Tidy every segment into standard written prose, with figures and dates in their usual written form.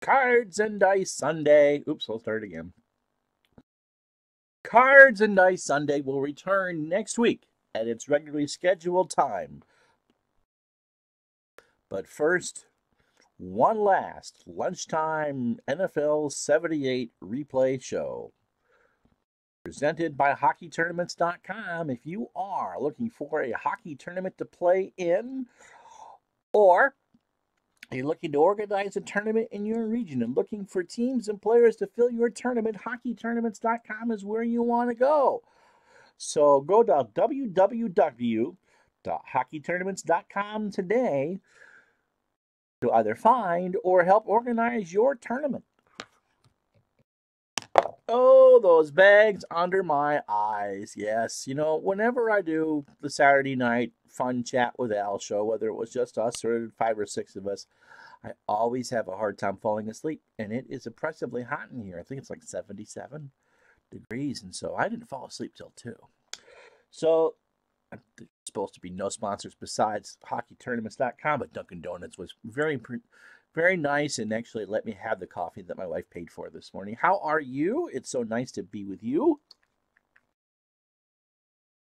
Cards and Dice Sunday. Oops, I'll start again. Cards and Dice Sunday will return next week at its regularly scheduled time. But first, one last lunchtime NFL 78 replay show. Presented by HockeyTournaments.com. If you are looking for a hockey tournament to play in, or you're looking to organize a tournament in your region and looking for teams and players to fill your tournament, HockeyTournaments.com is where you want to go. So go to www.hockeytournaments.com today to either find or help organize your tournament. Oh, those bags under my eyes. Yes, whenever I do the Saturday night fun chat with Al show, whether it was just us or 5 or 6 of us, I always have a hard time falling asleep. And it is oppressively hot in here. I think it's like 77 degrees. And so I didn't fall asleep till 2. So there's supposed to be no sponsors besides hockeytournaments.com, but Dunkin' Donuts was very nice and actually let me have the coffee that my wife paid for this morning. How are you? It's so nice to be with you.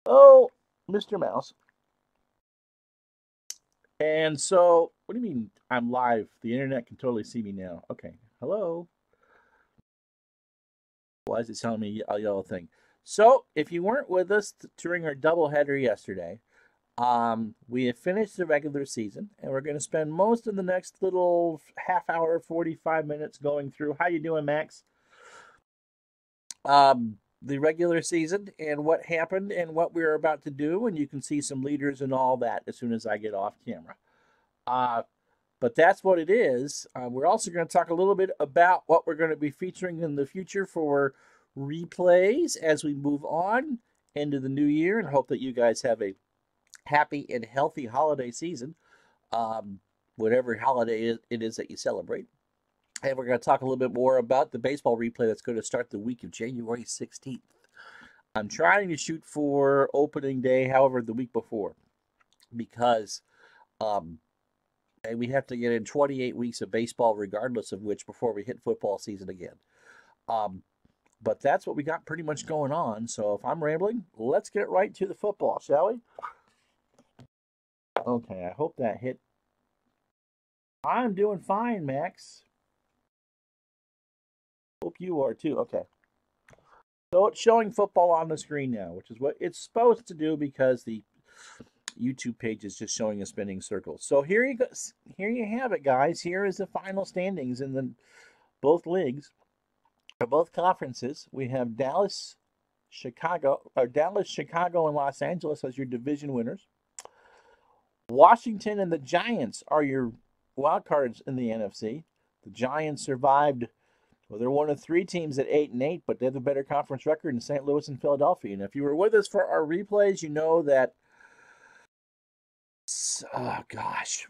Oh, Mr. Mouse. And so, what do you mean I'm live? The internet can totally see me now. Okay. Hello. Why is it telling me a yellow thing? So, if you weren't with us during our doubleheader yesterday, we have finished the regular season, and we're going to spend most of the next little half hour, 45 minutes going through. How you doing, Max? The regular season and what happened and what we're about to do, and you can see some leaders and all that as soon as I get off camera. But that's what it is. We're also going to talk a little bit about what we're going to be featuring in the future for replays as we move on into the new year, and hope that you guys have a happy and healthy holiday season, whatever holiday it is that you celebrate. And we're going to talk a little bit more about the baseball replay that's going to start the week of January 16th. I'm trying to shoot for opening day, however, the week before, because we have to get in 28 weeks of baseball, regardless of which, before we hit football season again. But that's what we got pretty much going on. So if I'm rambling, let's get right to the football, shall we? Okay, I hope that hit. I'm doing fine, Max. Hope you are too. Okay. So it's showing football on the screen now, which is what it's supposed to do because the YouTube page is just showing a spinning circle. So here you go. Here you have it, guys. Here is the final standings in both leagues, or both conferences. We have Dallas, Chicago, and Los Angeles as your division winners. Washington and the Giants are your wild cards in the NFC. The Giants survived. Well, they're one of 3 teams at 8-8, but they have a better conference record in St. Louis and Philadelphia. And if you were with us for our replays, you know that,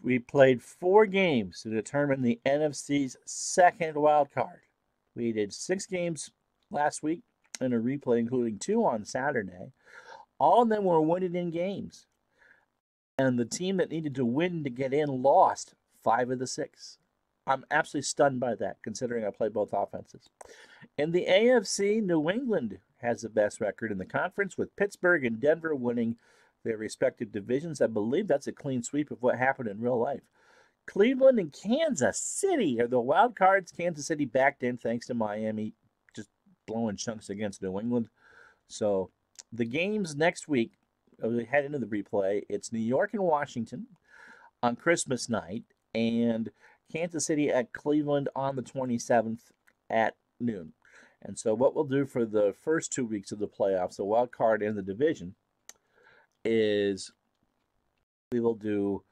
we played 4 games to determine the NFC's second wild card. We did 6 games last week in a replay, including 2 on Saturday. All of them were winning in games. And the team that needed to win to get in lost 5 of the 6. I'm absolutely stunned by that, considering I play both offenses. In the AFC, New England has the best record in the conference, with Pittsburgh and Denver winning their respective divisions. I believe that's a clean sweep of what happened in real life. Cleveland and Kansas City are the wild cards. Kansas City backed in thanks to Miami just blowing chunks against New England. So the games next week, we head into the replay. It's New York and Washington on Christmas night, and Kansas City at Cleveland on the 27th at noon. And so what we'll do for the first 2 weeks of the playoffs, the wild card and the division, is we will do,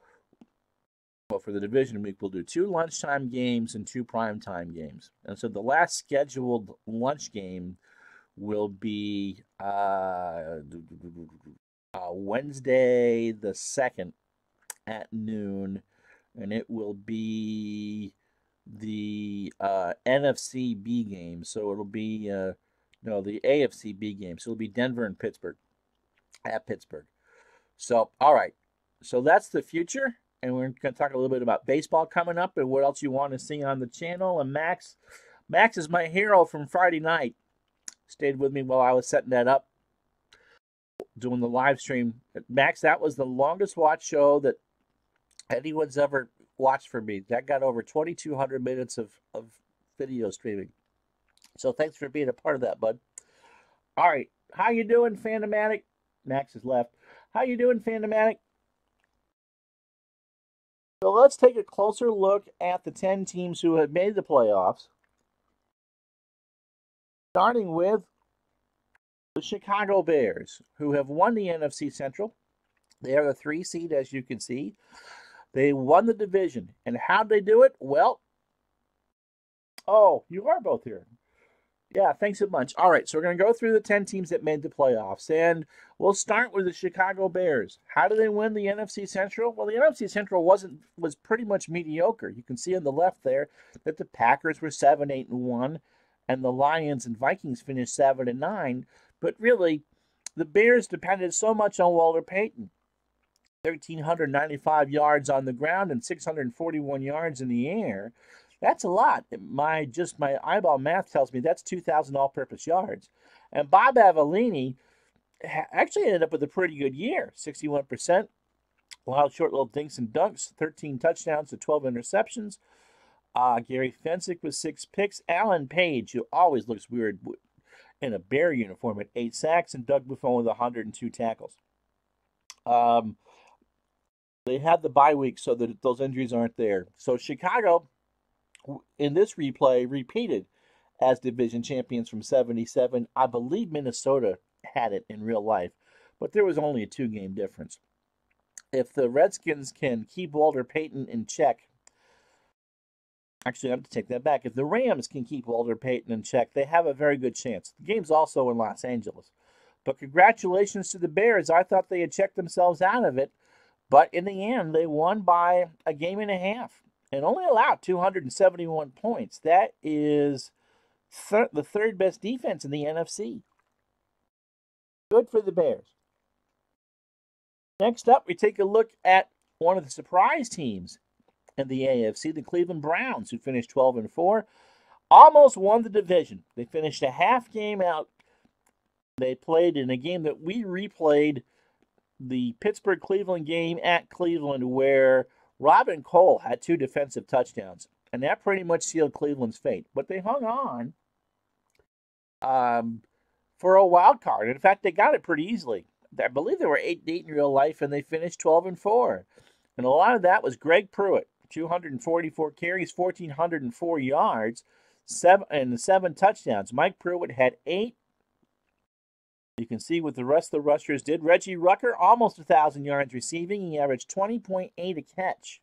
well, for the division week, we'll do 2 lunchtime games and 2 primetime games. And so the last scheduled lunch game will be Wednesday the 2nd at noon, and it will be the NFC B game. So it'll be the AFC B game. So it'll be Denver and Pittsburgh at Pittsburgh. So all right, so that's the future. and we're going to talk a little bit about baseball coming up and what else you want to see on the channel. And Max is my hero from Friday night. Stayed with me while I was setting that up, doing the live stream. Max, that was the longest watch show that anyone's ever watched for me. That got over 2,200 minutes of video streaming. So thanks for being a part of that, bud. All right, how you doing, Fandomatic? Max is left. How you doing, Fandomatic? So let's take a closer look at the 10 teams who have made the playoffs. Starting with the Chicago Bears, who have won the NFC Central. They are the 3 seed, as you can see. They won the division. And how did they do it? Well, oh, you are both here. Yeah, thanks a bunch. All right, so we're going to go through the 10 teams that made the playoffs, and we'll start with the Chicago Bears. How did they win the NFC Central? Well, the NFC Central was pretty much mediocre. You can see on the left there that the Packers were 7-8-1, and the Lions and Vikings finished 7-9. But really, the Bears depended so much on Walter Payton. 1,395 yards on the ground and 641 yards in the air. That's a lot. My eyeball math tells me that's 2,000 all-purpose yards. And Bob Avellini actually ended up with a pretty good year. 61%. A lot of short little dinks and dunks. 13 touchdowns to 12 interceptions. Gary Fensick with 6 picks. Alan Page, who always looks weird in a Bear uniform, at 8 sacks. And Doug Buffon with 102 tackles. They had the bye week so that those injuries aren't there. So Chicago, in this replay, repeated as division champions from 77. I believe Minnesota had it in real life, but there was only a 2-game difference. If the Redskins can keep Walter Payton in check, actually, I have to take that back. If the Rams can keep Walter Payton in check, they have a very good chance. The game's also in Los Angeles. But congratulations to the Bears. I thought they had checked themselves out of it, but in the end, they won by a game and a half. And only allowed 271 points. That is the third best defense in the NFC. Good for the Bears. Next up, we take a look at one of the surprise teams in the AFC, the Cleveland Browns, who finished 12-4. Almost won the division. They finished a half game out. They played in a game that we replayed, the Pittsburgh-Cleveland game at Cleveland, where Robin Cole had 2 defensive touchdowns, and that pretty much sealed Cleveland's fate. But they hung on for a wild card. In fact, they got it pretty easily. I believe they were 8-8 in real life, and they finished 12-4. And a lot of that was Greg Pruitt, 244 carries, 1,404 yards, 7 touchdowns. Mike Pruitt had 8. You can see what the rest of the rushers did. Reggie Rucker, almost 1,000 yards receiving. He averaged 20.8 a catch.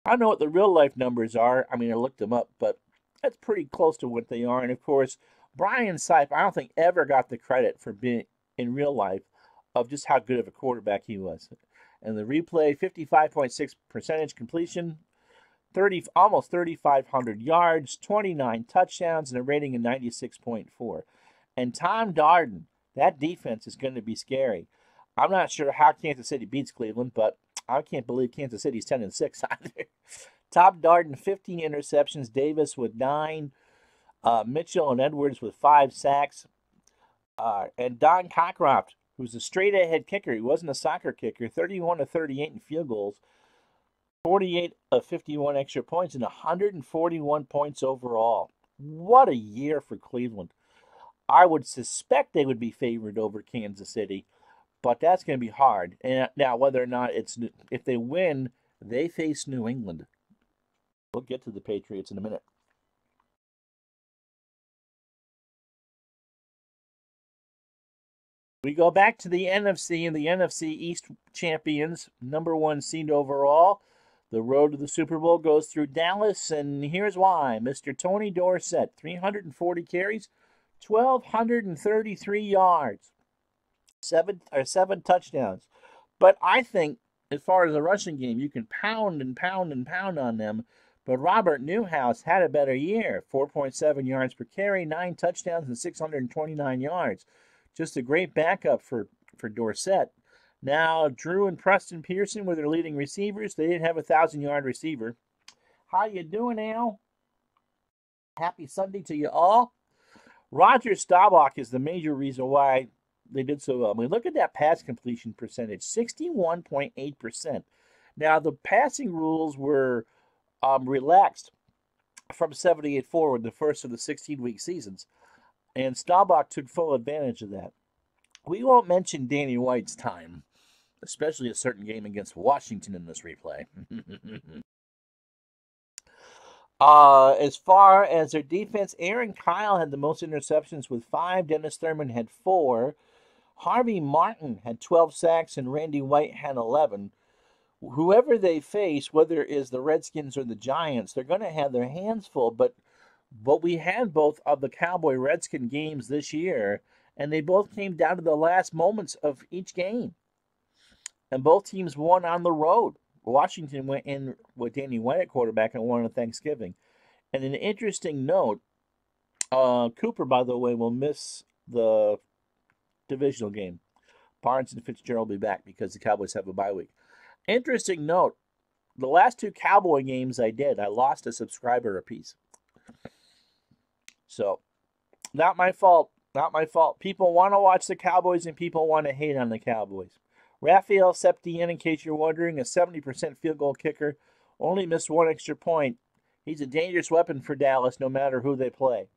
I don't know what the real-life numbers are. I mean, I looked them up, but that's pretty close to what they are. And, of course, Brian Sipe, I don't think ever got the credit for being, in real life, of just how good of a quarterback he was. And the replay, 55.6% completion, almost 3,500 yards, 29 touchdowns, and a rating of 96.4. And Tom Darden, that defense is going to be scary. I'm not sure how Kansas City beats Cleveland, but I can't believe Kansas City's 10-6 either. Tom Darden, 15 interceptions. Davis with 9. Mitchell and Edwards with 5 sacks. And Don Cockcroft, who's a straight-ahead kicker. He wasn't a soccer kicker. 31-38 in field goals. 48 of 51 extra points and 141 points overall. What a year for Cleveland. I would suspect they would be favored over Kansas City, but that's going to be hard. And now, whether or not if they win, they face New England. We'll get to the Patriots in a minute. We go back to the NFC and the NFC East champions, number 1 seed overall. The road to the Super Bowl goes through Dallas, and here's why. Mr. Tony Dorsett, 340 carries, 1,233 yards, 7 touchdowns. But I think, as far as the rushing game, you can pound and pound and pound on them. But Robert Newhouse had a better year, 4.7 yards per carry, 9 touchdowns, and 629 yards. Just a great backup for Dorsett. Now, Drew and Preston Pearson were their leading receivers. They didn't have a 1,000-yard receiver. How you doing, Al? Happy Sunday to you all. Roger Staubach is the major reason why they did so well. I mean, look at that pass completion percentage, 61.8%. Now, the passing rules were relaxed from 78 forward, the first of the 16-week seasons, and Staubach took full advantage of that. We won't mention Danny White's time, especially a certain game against Washington in this replay. As far as their defense, Aaron Kyle had the most interceptions with 5. Dennis Thurman had 4. Harvey Martin had 12 sacks, and Randy White had 11. Whoever they face, whether it is the Redskins or the Giants, they're going to have their hands full. But we had both of the Cowboy-Redskin games this year, and they both came down to the last moments of each game. And both teams won on the road. Washington went in with Danny White at quarterback and won on Thanksgiving. And an interesting note, Cooper, by the way, will miss the divisional game. Barnes and Fitzgerald will be back because the Cowboys have a bye week. Interesting note, the last 2 Cowboy games I did, I lost a subscriber apiece. So, not my fault. Not my fault. People want to watch the Cowboys and people want to hate on the Cowboys. Raphael Septien, in case you're wondering, a 70% field goal kicker, only missed 1 extra point. He's a dangerous weapon for Dallas no matter who they play.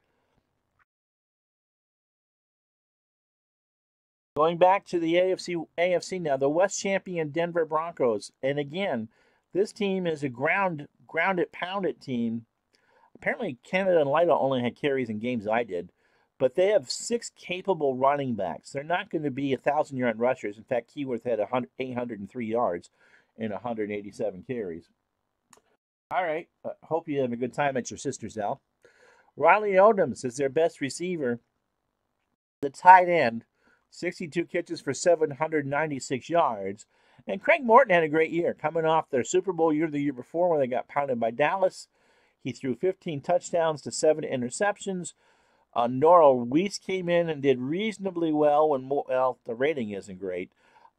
Going back to the AFC now, the West champion Denver Broncos. And again, this team is a ground it, pound it team. Apparently, Canada and Lytle only had carries in games I did. But they have 6 capable running backs. They're not going to be 1,000-yard rushers. In fact, Keyworth had 803 yards and 187 carries. All right. Hope you have a good time at your sister's, Al. Riley Odoms is their best receiver. The tight end, 62 catches for 796 yards. And Craig Morton had a great year, coming off their Super Bowl year the year before when they got pounded by Dallas. He threw 15 touchdowns to 7 interceptions. Norrell Weiss came in and did reasonably well when, the rating isn't great,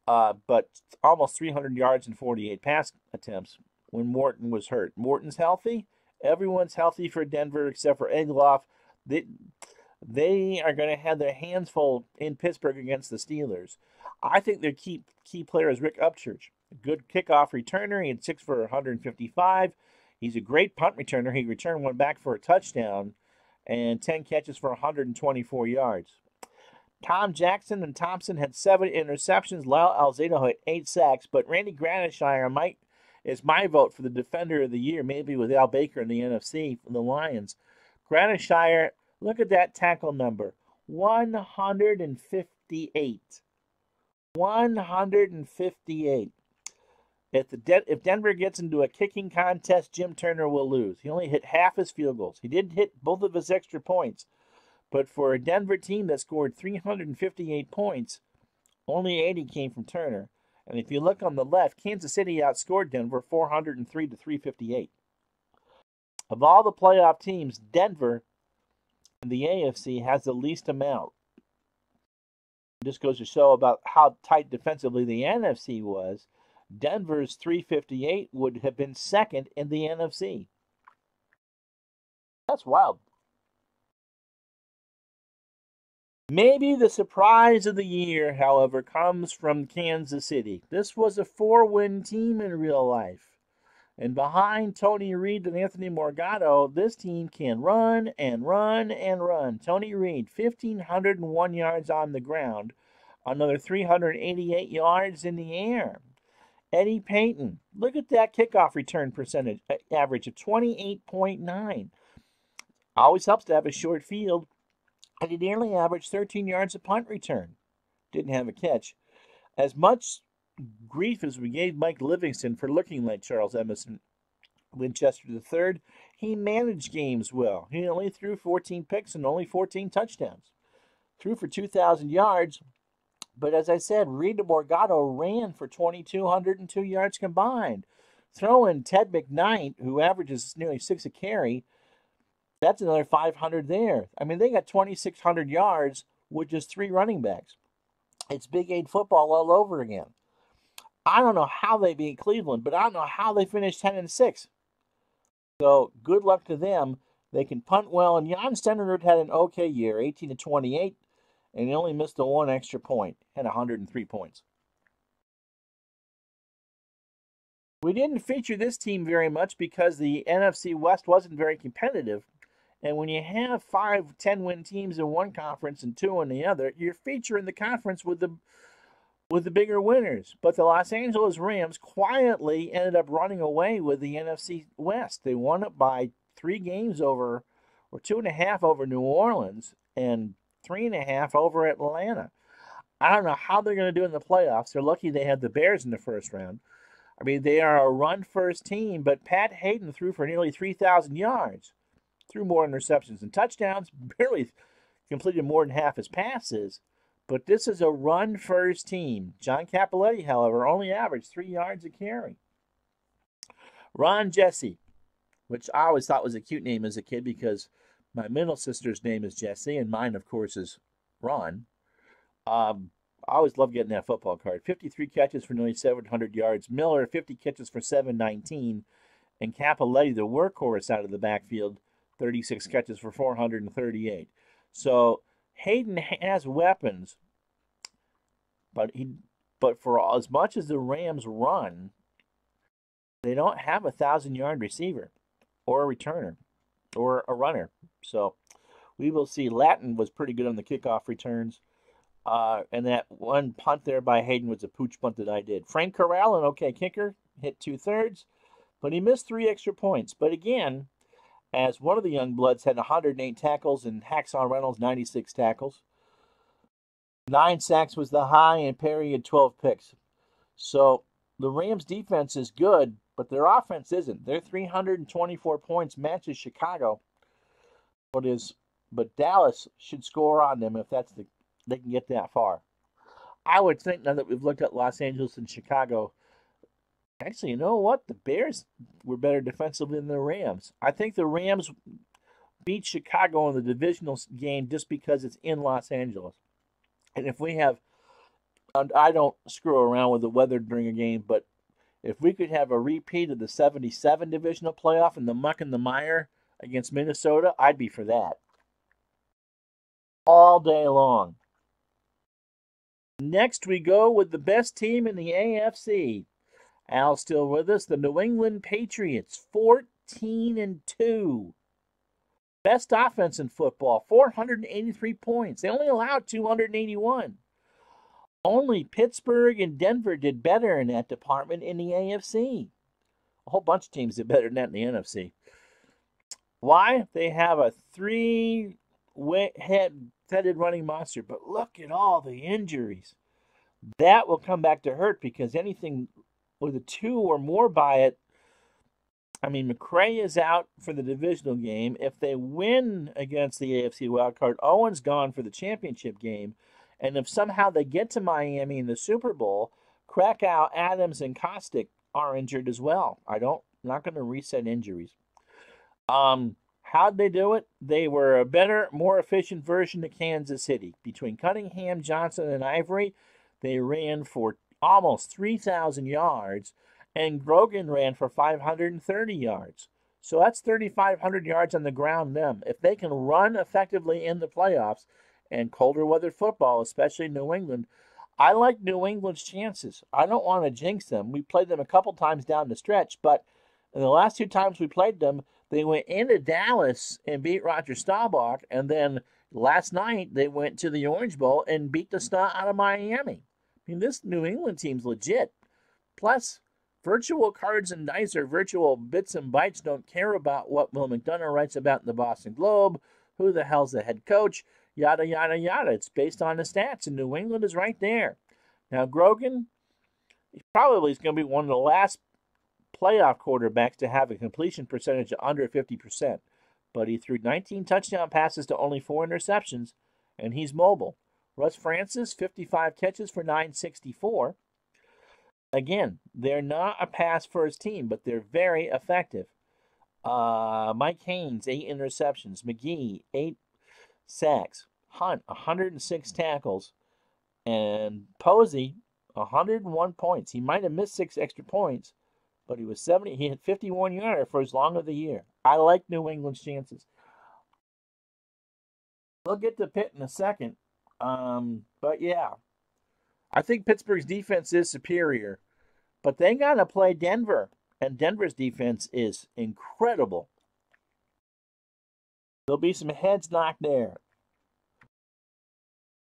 but almost 300 yards and 48 pass attempts when Morton was hurt. Morton's healthy. Everyone's healthy for Denver except for Egloff. They are going to have their hands full in Pittsburgh against the Steelers. I think their key player is Rick Upchurch. A good kickoff returner. He had 6 for 155. He's a great punt returner. He returned one back for a touchdown and 10 catches for 124 yards. Tom Jackson and Thompson had 7 interceptions. Lyle Alzado had 8 sacks, but Randy Granishire is my vote for the Defender of the Year, maybe with Al Baker in the NFC from the Lions. Granishire, look at that tackle number, 158. 158. If Denver gets into a kicking contest, Jim Turner will lose. He only hit half his field goals. He did hit both of his extra points. But for a Denver team that scored 358 points, only 80 came from Turner. And if you look on the left, Kansas City outscored Denver 403 to 358. Of all the playoff teams, Denver in the AFC has the least amount. This goes to show about how tight defensively the NFC was. Denver's 358 would have been second in the NFC. That's wild. Maybe the surprise of the year, however, comes from Kansas City. This was a 4-win team in real life. And behind Tony Reed and Anthony Morgado, this team can run and run and run. Tony Reed, 1,501 yards on the ground, another 388 yards in the air. Eddie Payton, look at that kickoff return percentage, average of 28.9. Always helps to have a short field. And he nearly averaged 13 yards a punt return. Didn't have a catch. As much grief as we gave Mike Livingston for looking like Charles Emerson Winchester III, he managed games well. He only threw 14 picks and only 14 touchdowns. Threw for 2,000 yards. But as I said, Reed and Morgado ran for 2,202 yards combined. Throw in Ted McKnight, who averages nearly 6 a carry. That's another 500 there. I mean, they got 2,600 yards with just 3 running backs. It's Big 8 football all over again. I don't know how they beat Cleveland, but I don't know how they finished 10-6. So good luck to them. They can punt well, and Jan Stenderud had an okay year, 18-28, and he only missed the one extra point, had 103 points. We didn't feature this team very much because the NFC West wasn't very competitive. And when you have 5 10-win teams in one conference and 2 in the other, you're featuring the conference with the bigger winners. But the Los Angeles Rams quietly ended up running away with the NFC West. They won it by 3 games over, or 2.5 over New Orleans, and 3.5 over Atlanta. I don't know how they're going to do in the playoffs. They're lucky they had the Bears in the first round. I mean, they are a run-first team, but Pat Hayden threw for nearly 3,000 yards, threw more interceptions and touchdowns, barely completed more than half his passes. But this is a run-first team. John Cappelletti, however, only averaged 3 yards a carry. Ron Jesse, which I always thought was a cute name as a kid because my middle sister's name is Jessie, and mine, of course, is Ron. I always loved getting that football card. 53 catches for nearly 700 yards. Miller, 50 catches for 719. And Cappelletti, the workhorse out of the backfield, 36 catches for 438. So Hayden has weapons, but for as much as the Rams run, they don't have a 1,000-yard receiver or a returner or a runner. So we will see. Latin was pretty good on the kickoff returns. And that one punt there by Hayden was a pooch punt that I did. Frank Corral, an okay kicker, hit 2/3, but he missed 3 extra points. But again, as one of the young bloods had 108 tackles and Hacksaw Reynolds 96 tackles. 9 sacks was the high, and Perry had 12 picks. So the Rams' defense is good, but their offense isn't. Their 324 points matches Chicago. But Dallas should score on them if they can get that far. I would think now that we've looked at Los Angeles and Chicago, actually, you know what? The Bears were better defensively than the Rams. I think the Rams beat Chicago in the divisional game just because it's in Los Angeles. And if we have, and I don't screw around with the weather during a game, but if we could have a repeat of the 77 divisional playoff and the muck and the mire against Minnesota, I'd be for that. All day long. Next, we go with the best team in the AFC. Al's still with us. The New England Patriots, 14-2. Best offense in football, 483 points. They only allowed 281. Only Pittsburgh and Denver did better in that department in the AFC. A whole bunch of teams did better than that in the NFC. Why? They have a 3-headed running monster, but look at all the injuries. That will come back to hurt because anything with a 2 or more by it, I mean, McCray is out for the divisional game. If they win against the AFC wildcard, Owen's gone for the championship game. And if somehow they get to Miami in the Super Bowl, Krakow, Adams, and Kostick are injured as well. Not going to reset injuries. How'd they do it? They were a better, more efficient version of Kansas City. Between Cunningham, Johnson, and Ivory, they ran for almost 3,000 yards, and Grogan ran for 530 yards. So that's 3,500 yards on the ground them. If they can run effectively in the playoffs and colder weather football, especially New England, I like New England's chances. I don't want to jinx them. We played them a couple times down the stretch, but in the last 2 times we played them, they went into Dallas and beat Roger Staubach, and then last night they went to the Orange Bowl and beat the snot out of Miami. I mean, this New England team's legit. Plus, virtual cards and dice or virtual bits and bytes don't care about what Will McDonough writes about in the Boston Globe, who the hell's the head coach, yada, yada, yada. It's based on the stats, and New England is right there. Now, Grogan, he probably is going to be one of the last playoff quarterbacks to have a completion percentage of under 50%. But he threw 19 touchdown passes to only 4 interceptions, and he's mobile. Russ Francis, 55 catches for 964. Again, they're not a pass-first team, but they're very effective. Mike Haynes, 8 interceptions. McGee, 8 sacks. Hunt, 106 tackles. And Posey, 101 points. He might have missed 6 extra points, but he was 70. He hit 51-yarder for his long of the year. I like New England's chances. We'll get to Pitt in a second. But yeah, I think Pittsburgh's defense is superior, but they got to play Denver, and Denver's defense is incredible. There'll be some heads knocked there.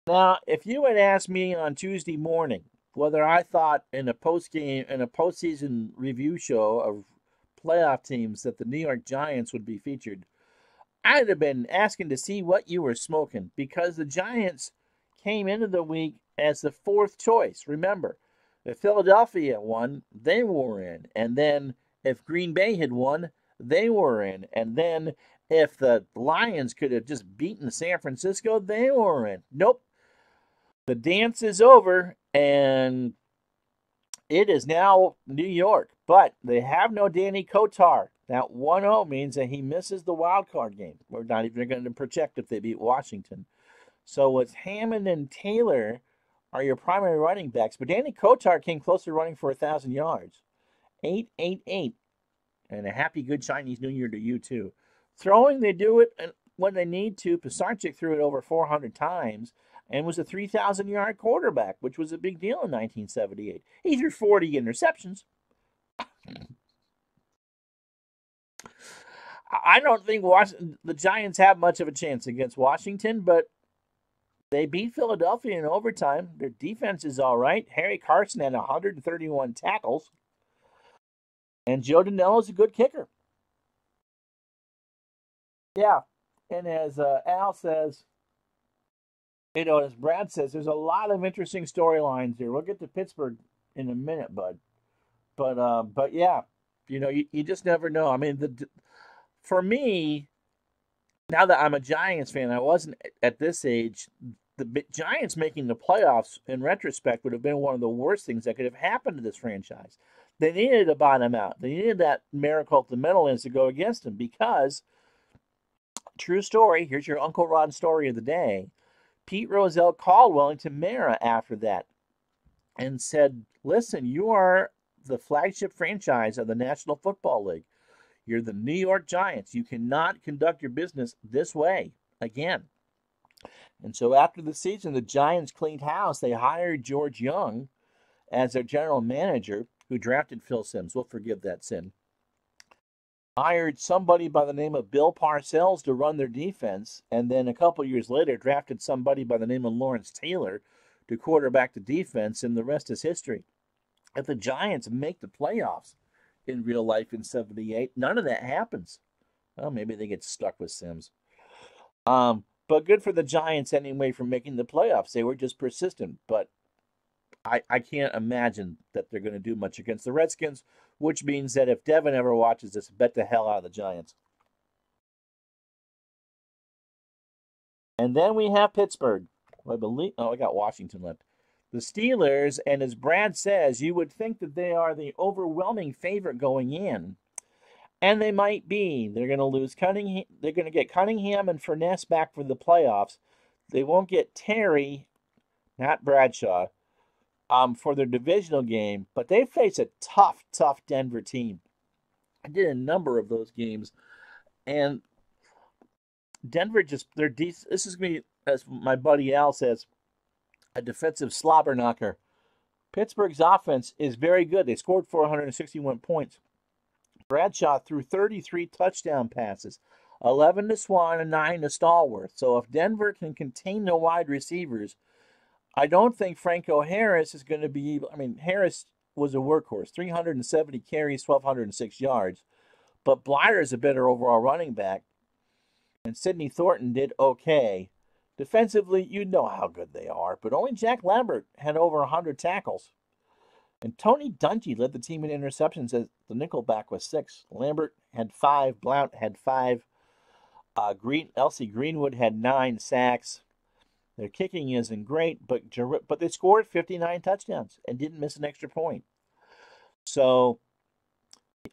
Now, if you had asked me on Tuesday morning whether I thought in a postseason review show of playoff teams that the New York Giants would be featured, I'd have been asking to see what you were smoking, because the Giants came into the week as the 4th choice. Remember, if Philadelphia won, they were in. And then if Green Bay had won, they were in. And then if the Lions could have just beaten San Francisco, they were in. Nope. The dance is over, and it is now New York. But they have no Danny Kotar. That 1-0 means that he misses the wild card game. We're not even going to project if they beat Washington. So it's Hammond and Taylor are your primary running backs. But Danny Kotar came close to running for 1,000 yards. 888. And a happy good Chinese New Year to you, too. Throwing, they do it when they need to. Pisarcik threw it over 400 times and was a 3,000-yard quarterback, which was a big deal in 1978. He threw 40 interceptions. I don't think the Giants have much of a chance against Washington, but they beat Philadelphia in overtime. Their defense is all right. Harry Carson had 131 tackles, and Joe Danello is a good kicker. Yeah, and as Al says, as Brad says, there's a lot of interesting storylines here. We'll get to Pittsburgh in a minute, bud. But yeah, you just never know. I mean, for me, now that I'm a Giants fan, I wasn't at this age. The Giants making the playoffs, in retrospect, would have been one of the worst things that could have happened to this franchise. They needed to bottom out. They needed that miracle at the Meadowlands to go against them, because, true story, here's your Uncle Ron story of the day. Pete Rozelle called Wellington Mara after that and said, listen, you are the flagship franchise of the National Football League. You're the New York Giants. You cannot conduct your business this way again. And so after the season, the Giants cleaned house. They hired George Young as their general manager, who drafted Phil Simms. We'll forgive that sin. Hired somebody by the name of Bill Parcells to run their defense, and then a couple years later drafted somebody by the name of Lawrence Taylor to quarterback the defense, and the rest is history. If the Giants make the playoffs in real life in 78, none of that happens. Well, maybe they get stuck with Simms. But good for the Giants anyway for making the playoffs. They were just persistent, but I can't imagine that they're going to do much against the Redskins, which means that if Devin ever watches this, bet the hell out of the Giants. And then we have Pittsburgh. I got Washington left. The Steelers, and as Brad says, you would think that they are the overwhelming favorite going in, and they might be. They're going to lose Cunningham. They're going to get Cunningham and Furness back for the playoffs. They won't get Terry, not Bradshaw, for their divisional game, but they face a tough Denver team. I did a number of those games, and Denver this is going to be, as my buddy Al says, a defensive slobber knocker. Pittsburgh's offense is very good. They scored 461 points. Bradshaw threw 33 touchdown passes, 11 to Swan and 9 to Stallworth. So if Denver can contain the wide receivers, I don't think Franco Harris is going to be able. I mean, Harris was a workhorse, 370 carries, 1,206 yards. But Blyer is a better overall running back. And Sidney Thornton did okay. Defensively, you know how good they are. But only Jack Lambert had over 100 tackles. And Tony Dungy led the team in interceptions as the nickelback was 6. Lambert had 5. Blount had 5. Elsie Greenwood had 9 sacks. Their kicking isn't great, but they scored 59 touchdowns and didn't miss an extra point. So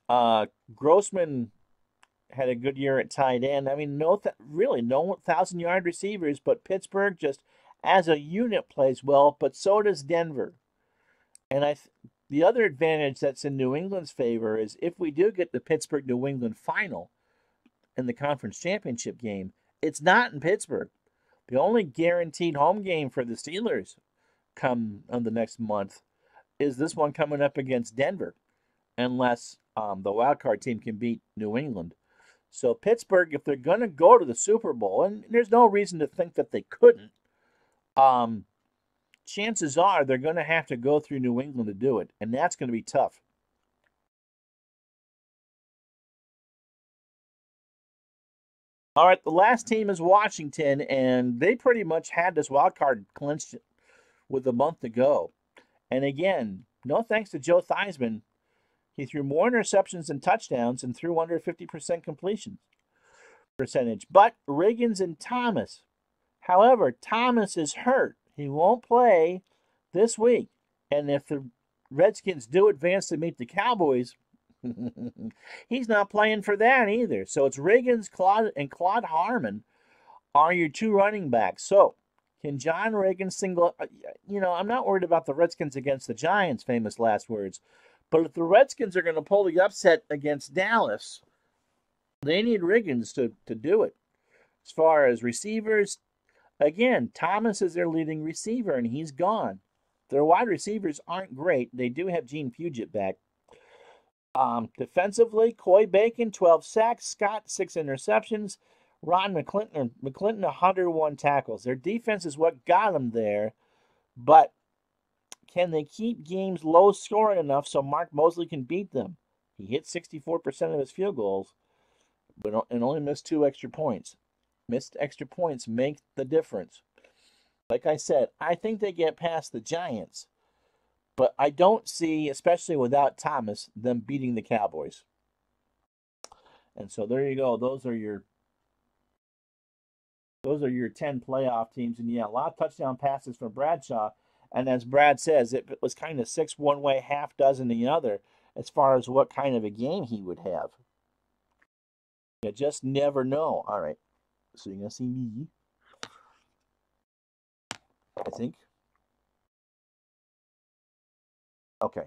Grossman had a good year at tight end. I mean, no 1,000-yard receivers, but Pittsburgh just as a unit plays well, but so does Denver. And the other advantage that's in New England's favor is if we do get the Pittsburgh-New England final in the conference championship game, it's not in Pittsburgh. The only guaranteed home game for the Steelers come on the next month is this one coming up against Denver, unless the wild card team can beat New England. So Pittsburgh, if they're going to go to the Super Bowl, and there's no reason to think that they couldn't, chances are they're going to have to go through New England to do it, and that's going to be tough. All right, the last team is Washington, and they pretty much had this wild card clinched with a month to go. And again, no thanks to Joe Theismann, he threw more interceptions than touchdowns and threw under 50% completion percentage. But Riggins and Thomas, however, Thomas is hurt. He won't play this week. And if the Redskins do advance to meet the Cowboys, he's not playing for that either. So it's Riggins, Claude Harmon are your two running backs. So can John Riggins single? I'm not worried about the Redskins against the Giants, famous last words. But if the Redskins are going to pull the upset against Dallas, they need Riggins to do it. As far as receivers, again, Thomas is their leading receiver, and he's gone. Their wide receivers aren't great. They do have Gene Puget back. Defensively, Coy Bacon, 12 sacks. Scott, 6 interceptions. Ron McClinton, 101 tackles. Their defense is what got them there, but can they keep games low scoring enough so Mark Mosley can beat them? He hit 64% of his field goals, and only missed 2 extra points. Missed extra points make the difference. Like I said, I think they get past the Giants, but I don't see, especially without Thomas, them beating the Cowboys. And so there you go. Those are your 10 playoff teams. And yeah, a lot of touchdown passes from Bradshaw. And as Brad says, it was kind of 6 one way, half dozen the other, as far as what kind of a game he would have. You just never know. All right. So you're going to see me, I think. Okay.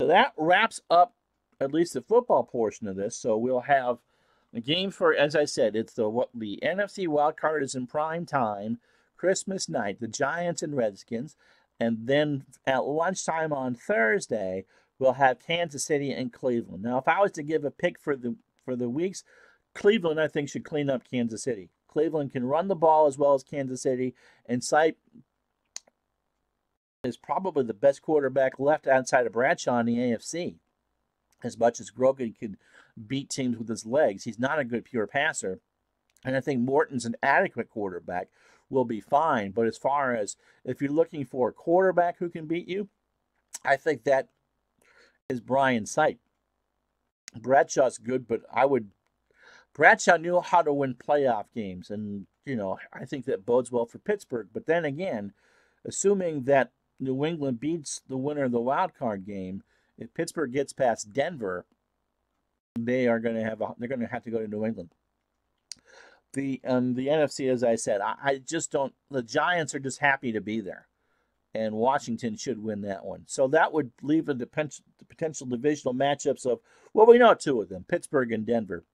So that wraps up at least the football portion of this. So we'll have the game for, as I said, it's the NFC wild card is in prime time, Christmas night, the Giants and Redskins. And then at lunchtime on Thursday, we'll have Kansas City and Cleveland. Now, if I was to give a pick for the weeks, Cleveland, I think, should clean up Kansas City. Cleveland can run the ball as well as Kansas City, and Sipe is probably the best quarterback left outside of Bradshaw in the AFC. As much as Grogan can beat teams with his legs, he's not a good pure passer. And I think Morton's an adequate quarterback, will be fine. But as far as if you're looking for a quarterback who can beat you, I think that is Brian Sipe. Bradshaw's good, but Bradshaw knew how to win playoff games, and I think that bodes well for Pittsburgh. But then again, assuming that New England beats the winner of the wild card game, if Pittsburgh gets past Denver, they're going to have to go to New England. The NFC, as I said, I just don't. The Giants are just happy to be there, and Washington should win that one. So that would leave the potential divisional matchups of, well, we know 2 of them, Pittsburgh and Denver.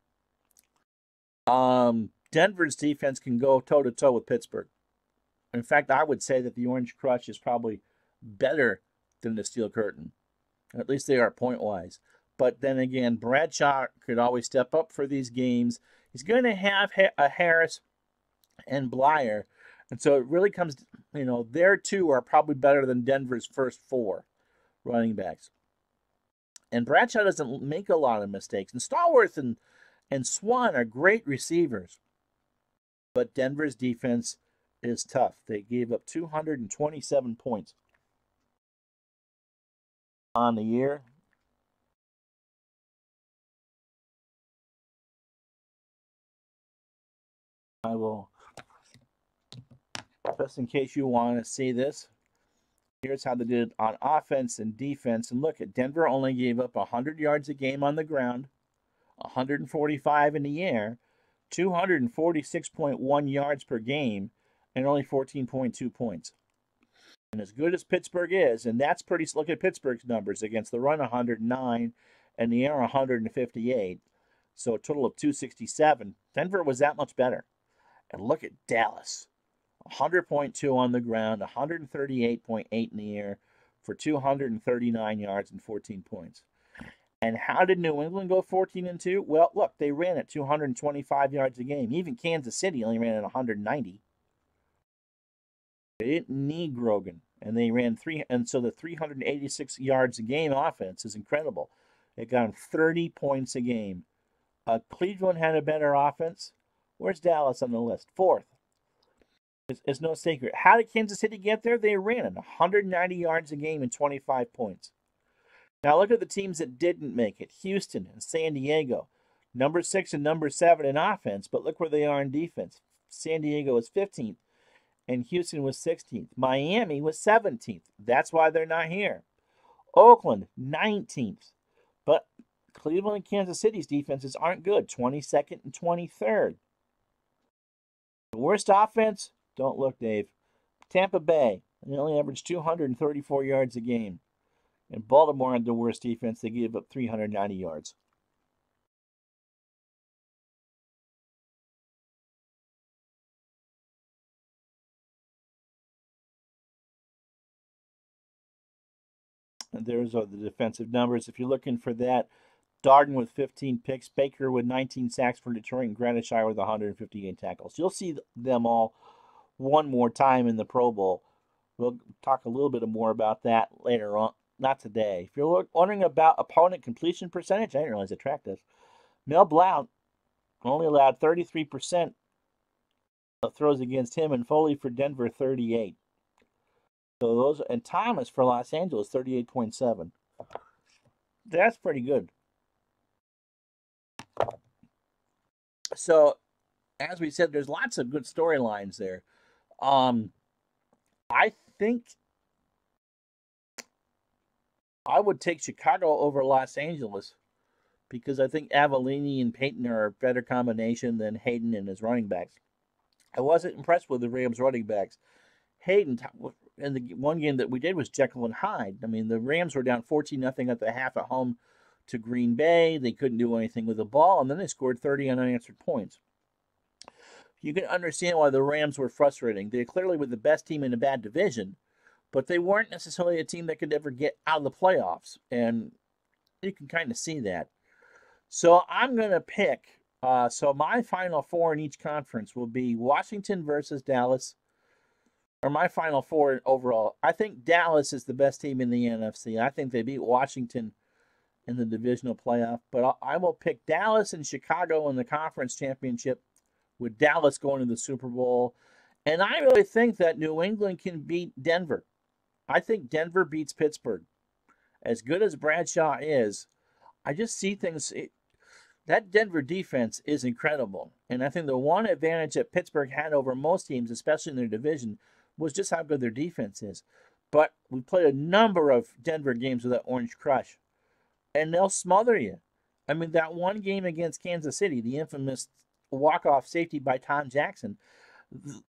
Denver's defense can go toe-to-toe with Pittsburgh. In fact, I would say that the Orange Crush is probably better than the Steel Curtain. At least they are point-wise. But then again, Bradshaw could always step up for these games. He's going to have a Harris and Blyer. And so it really comes, their 2 are probably better than Denver's first 4 running backs. And Bradshaw doesn't make a lot of mistakes. And Stallworth and Swan are great receivers. But Denver's defense is tough. They gave up 227 points on the year. I will, just in case you want to see this, here's how they did it on offense and defense. And look, at Denver only gave up 100 yards a game on the ground, 145 in the air, 246.1 yards per game, and only 14.2 points. And as good as Pittsburgh is, and that's pretty, look at Pittsburgh's numbers against the run 109 and the air 158. So a total of 267. Denver was that much better. And look at Dallas. 100.2 on the ground, 138.8 in the air for 239 yards and 14 points. And how did New England go 14-2? Well, look, they ran at 225 yards a game. Even Kansas City only ran at 190. They didn't need Grogan, and they ran so the 386 yards a game offense is incredible. It got them 30 points a game. Cleveland had a better offense. Where's Dallas on the list? Fourth. It's no secret. How did Kansas City get there? They ran at 190 yards a game and 25 points. Now look at the teams that didn't make it. Houston and San Diego. Number 6 and number 7 in offense, but look where they are in defense. San Diego is 15th, and Houston was 16th. Miami was 17th. That's why they're not here. Oakland, 19th. But Cleveland and Kansas City's defenses aren't good. 22nd and 23rd. The worst offense? Don't look, Dave. Tampa Bay. They only averaged 234 yards a game. And Baltimore had the worst defense. They gave up 390 yards. And there's the defensive numbers. If you're looking for that, Darden with 15 picks, Baker with 19 sacks for Detroit, and Granishire with 158 tackles. You'll see them all one more time in the Pro Bowl. We'll talk a little bit more about that later on. Not today. If you're wondering about opponent completion percentage, I didn't realize I tracked this. Mel Blount only allowed 33% of throws against him, and Foley for Denver 38. So those, and Thomas for Los Angeles 38.7. That's pretty good. So, as we said, there's lots of good storylines there. I think I would take Chicago over Los Angeles because I think Avellini and Payton are a better combination than Hayden and his running backs. I wasn't impressed with the Rams running backs. Hayden, in the one game that we did, was Jekyll and Hyde. I mean, the Rams were down 14-0 at the half at home to Green Bay. They couldn't do anything with the ball, and then they scored 30 unanswered points. You can understand why the Rams were frustrating. They clearly were the best team in a bad division, but they weren't necessarily a team that could ever get out of the playoffs, and you can kind of see that. So I'm going to pick, so my Final Four in each conference will be Washington versus Dallas, or my Final Four overall. I think Dallas is the best team in the NFC. I think they beat Washington in the divisional playoff, but I will pick Dallas and Chicago in the conference championship, with Dallas going to the Super Bowl. And I really think that New England can beat Denver. I think Denver beats Pittsburgh. As good as Bradshaw is, I just see things. That Denver defense is incredible. And I think the one advantage that Pittsburgh had over most teams, especially in their division, was just how good their defense is. But we played a number of Denver games with that Orange Crush, and they'll smother you. I mean, that one game against Kansas City, the infamous walk-off safety by Tom Jackson,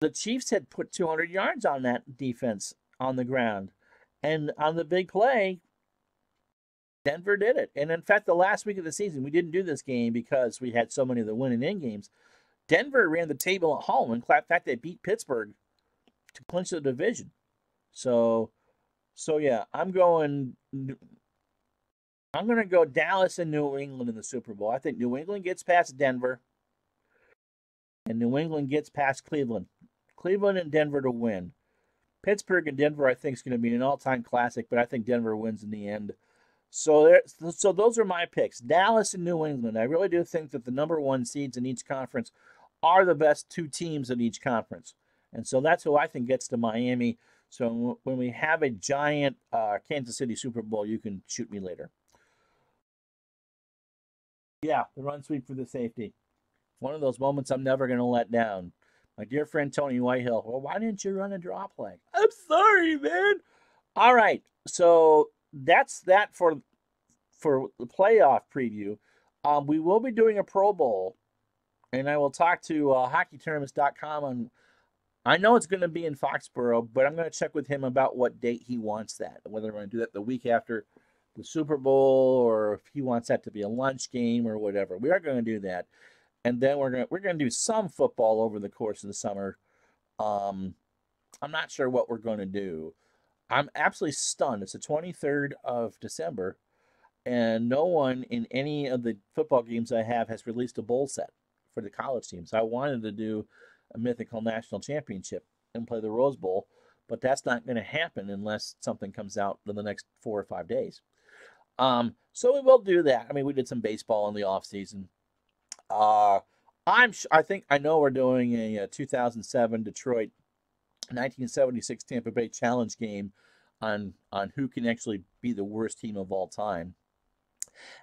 the Chiefs had put 200 yards on that defense on the ground. And on the big play, Denver did it. And in fact, the last week of the season, we didn't do this game because we had so many of the winning in games. Denver ran the table at home. In fact, they beat Pittsburgh to clinch the division. So yeah, I'm going to go Dallas and New England in the Super Bowl. I think New England gets past Denver, and New England gets past Cleveland. Cleveland and Denver to win. Pittsburgh and Denver, I think, is going to be an all-time classic, but I think Denver wins in the end. So those are my picks. Dallas and New England. I really do think that the number one seeds in each conference are the best two teams in each conference. And so that's who I think gets to Miami. So when we have a giant Kansas City Super Bowl, you can shoot me later. Yeah, the run sweep for the safety. One of those moments I'm never going to let down. My dear friend Tony Whitehill, well, why didn't you run a draw play? I'm sorry, man. All right, so that's that for the playoff preview. We will be doing a Pro Bowl, and I will talk to hockeytournaments.com I know it's going to be in Foxborough, but I'm going to check with him about what date he wants that, whether we're going to do that the week after the Super Bowl or if he wants that to be a lunch game or whatever. We are going to do that, and then we're going to do some football over the course of the summer. Um, I'm not sure what we're going to do. I'm absolutely stunned. It's the 23rd of December, and no one in any of the football games I have has released a bowl set for the college teams. I wanted to do a mythical national championship and play the Rose Bowl, but that's not going to happen unless something comes out in the next 4 or 5 days. So we will do that. I mean, we did some baseball in the off season. Uh, I think I know we're doing a 2007 Detroit 1976 Tampa Bay Challenge game on who can actually be the worst team of all time.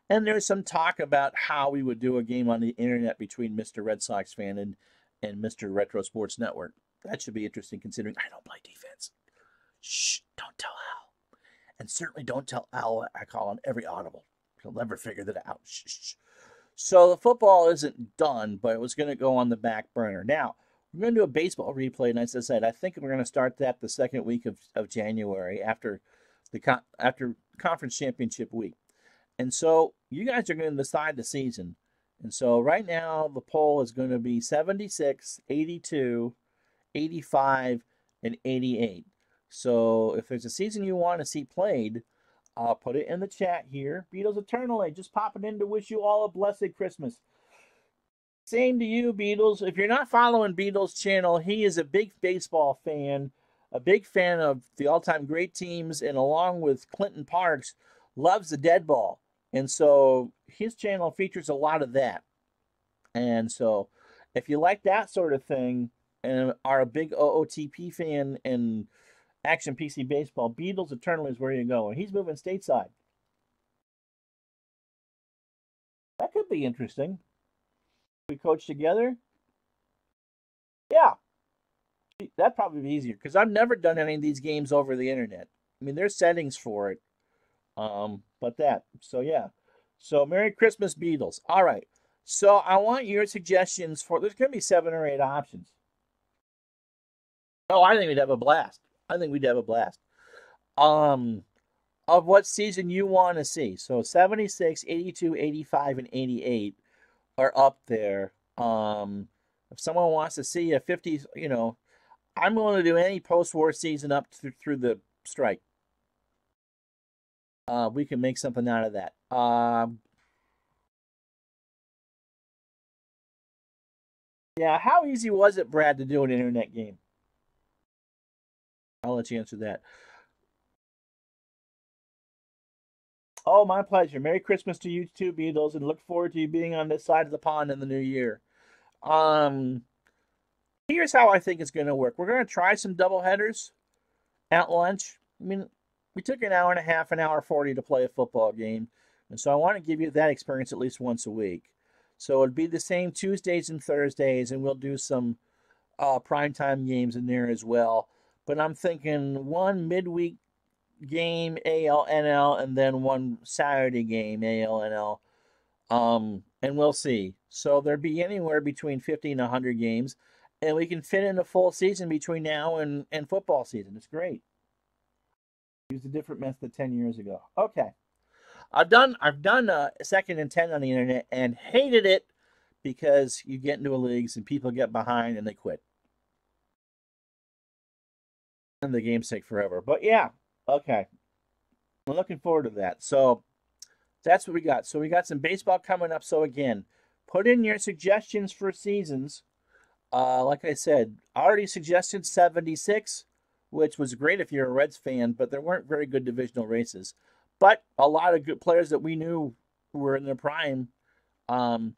And there's some talk about how we would do a game on the internet between Mr. Red Sox fan and Mr. Retro Sports Network. That should be interesting considering I don't play defense. Shh, don't tell Al. And certainly don't tell Al I call on every audible. He'll never figure that out. Shh, shh. So the football isn't done, but it was going to go on the back burner. Now, we're going to do a baseball replay, and as I said, I think we're going to start that the second week of January after after conference championship week. And so you guys are going to decide the season. And so right now the poll is going to be 76, 82, 85, and 88. So if there's a season you want to see played, put it in the chat here. Beatles Eternally, just popping in to wish you all a blessed Christmas. Same to you, Beatles. If you're not following Beatles' channel, he is a big baseball fan, a big fan of the all-time great teams, and along with Clinton Parks, loves the dead ball. And so his channel features a lot of that. And so if you like that sort of thing and are a big OOTP fan and Action PC Baseball, Beatles Eternally is where you go. And he's moving stateside. That could be interesting. We coach together? Yeah. That'd probably be easier because I've never done any of these games over the internet. I mean, there's settings for it. But that. So, yeah. So, Merry Christmas, Beatles. All right. So, I want your suggestions for, there's going to be 7 or 8 options. Oh, I think we'd have a blast. Of what season you want to see. So, 76, 82, 85, and 88 are up there. If someone wants to see a 50s, I'm willing to do any post-war season up through the strike. We can make something out of that. Yeah, how easy was it, Brad, to do an internet game? I'll let you answer that. Oh, my pleasure. Merry Christmas to you too, Beatles, and look forward to you being on this side of the pond in the new year. Um, Here's how I think it's going to work. We're going to try some double headers at lunch. I mean, we took an hour and a half, an hour 40 to play a football game. And so I want to give you that experience at least once a week. So it'd be the same Tuesdays and Thursdays, and we'll do some primetime games in there as well. But I'm thinking one midweek game, ALNL, and then one Saturday game, ALNL. And we'll see. So there'd be anywhere between 50 and 100 games, and we can fit in a full season between now and football season. It's great. Used a different method 10 years ago. Okay. I've done second and 10 on the internet and hated it because you get into a leagues and people get behind and they quit. And the games take forever. But yeah, okay. I'm looking forward to that. So that's what we got. So we got some baseball coming up. So again, put in your suggestions for seasons. Like I said, already suggested 76, which was great if you're a Reds fan, but there weren't very good divisional races. But a lot of good players that we knew were in their prime. And,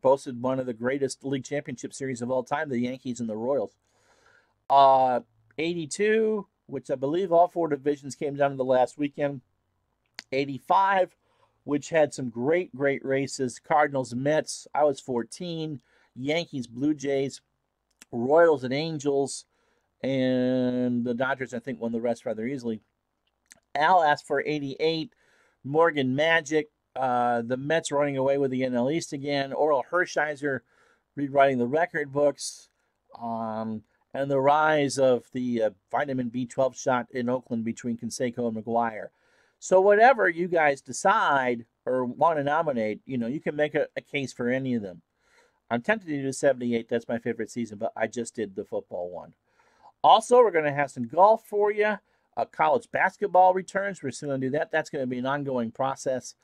boasted one of the greatest league championship series of all time, the Yankees and the Royals. 82, which I believe all 4 divisions came down to the last weekend. 85, which had some great races. Cardinals, Mets, I was 14. Yankees, Blue Jays, Royals and Angels, and the Dodgers, I think, won the rest rather easily. Al asked for 88. Morgan Magic, the Mets running away with the NL East again. Oral Hershiser rewriting the record books. and the rise of the vitamin B12 shot in Oakland between Canseco and McGuire. So whatever you guys decide or want to nominate, you can make a case for any of them. I'm tempted to do 78. That's my favorite season, but I just did the football one. Also, we're going to have some golf for you. College basketball returns. We're still going to do that. That's going to be an ongoing process.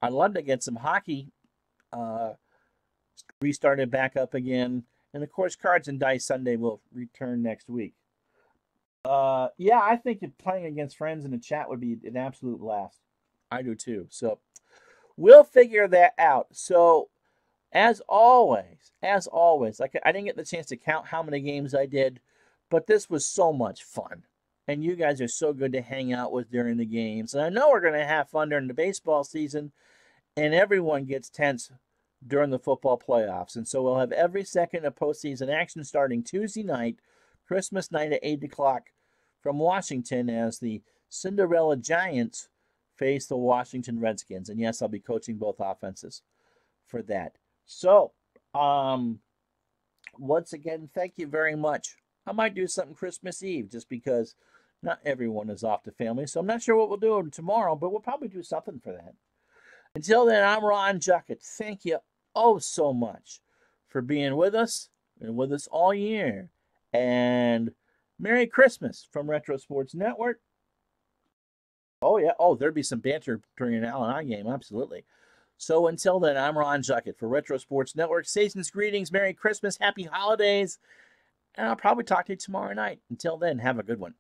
I'd love to get some hockey restarted back up again. And, of course, Cards and Dice Sunday will return next week. Yeah, I think playing against friends in a chat would be an absolute blast. I do, too. So we'll figure that out. So as always, like I didn't get the chance to count how many games I did, but this was so much fun. And you guys are so good to hang out with during the games. And I know we're going to have fun during the baseball season, and everyone gets tense during the football playoffs. And so we'll have every second of postseason action starting Tuesday night, Christmas night at 8 o'clock from Washington as the Cinderella Giants face the Washington Redskins. And yes, I'll be coaching both offenses for that. So, once again, thank you very much. I might do something Christmas Eve just because not everyone is off to family. So I'm not sure what we'll do tomorrow, but we'll probably do something for that. Until then, I'm Ron Juckett. Thank you oh so much for being with us and with us all year. And Merry Christmas from Retro Sports Network. Oh, yeah. Oh, there'd be some banter during an L&I game. Absolutely. So until then, I'm Ron Juckett for Retro Sports Network. Season's greetings. Merry Christmas. Happy holidays. And I'll probably talk to you tomorrow night. Until then, have a good one.